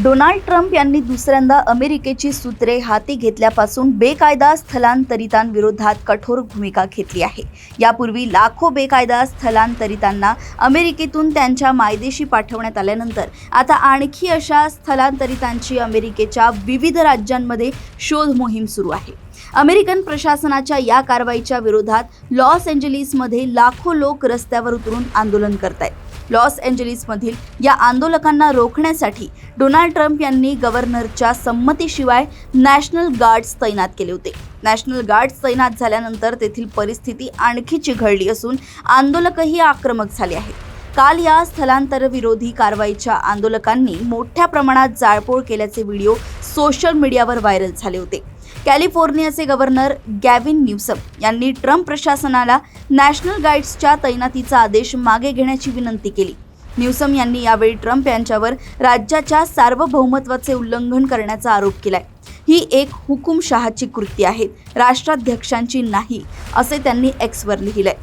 Donald Trump यांनी दुसऱ्यांदा अमेरिकेची सूत्रे हाती घेतल्यापासून बेकायदा स्थलांतरितांविरोधात कठोर भूमिका घेतली आहे। यापूर्वी लाखो बेकायदा स्थलांतरितांना अमेरिकेतून त्यांच्या मायदेशी पाठवण्यात आल्यानंतर आता आणखी अशा स्थलांतरितांची अमेरिकेच्या विविध राज्यांमध्ये शोध मोहीम सुरू आहे। अमेरिकन प्रशासनाच्या या कारवाईच्या विरोधात लॉस एंजेलिसमध्ये लाखो लोक रस्त्यावर उतरून आंदोलन करतायत। लॉस एंजेलिसमधील या आंदोलकांना रोखण्यासाठी डोनाल्ड ट्रम्प यांनी गव्हर्नरच्या संमतीशिवाय नॅशनल गार्ड्स तैनात केले होते। नॅशनल गार्ड्स तैनात झाल्यानंतर तेथील परिस्थिती आणखी चिघळली असून आंदोलकही आक्रमक झाले आहेत। काल या स्थलांतर विरोधी कारवाईच्या आंदोलकांनी मोठ्या प्रमाणात जाळपोळ केल्याचे व्हिडिओ सोशल मीडियावर व्हायरल झाले होते। कॅलिफोर्नियाचे गव्हर्नर गॅविन न्यूसम यांनी ट्रम्प प्रशासनाला नॅशनल गार्ड्सच्या तैनातीचा आदेश मागे घेण्याची विनंती केली। न्यूसम यांनी यावेळी ट्रम्प यांच्यावर राज्याच्या सार्वभौमत्वाचे उल्लंघन करण्याचा आरोप केलाय। ही एक हुकुमशहाची कृती आहे, राष्ट्राध्यक्षांची नाही, असे त्यांनी एक्सवर लिहिलंय।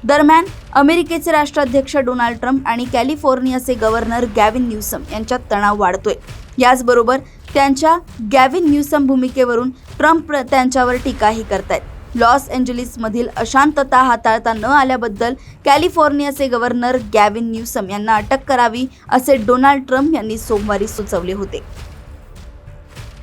दरम्यान अमेरिकेचे राष्ट्राध्यक्ष डोनाल्ड ट्रम्प आणि कॅलिफोर्नियाचे गव्हर्नर गॅविन न्यूसम यांच्यात तणाव वाढतोय। याचबरोबर त्यांच्या गॅविन न्यूसम भूमिकेवरून ट्रम्प त्यांच्यावर टीकाही करतायत। लॉस एंजेलिसमधील अशांतता हाताळता न आल्याबद्दल कॅलिफोर्नियाचे गव्हर्नर गॅविन न्यूसम यांना अटक करावी असे डोनाल्ड ट्रम्प यांनी सोमवारी सुचवले होते।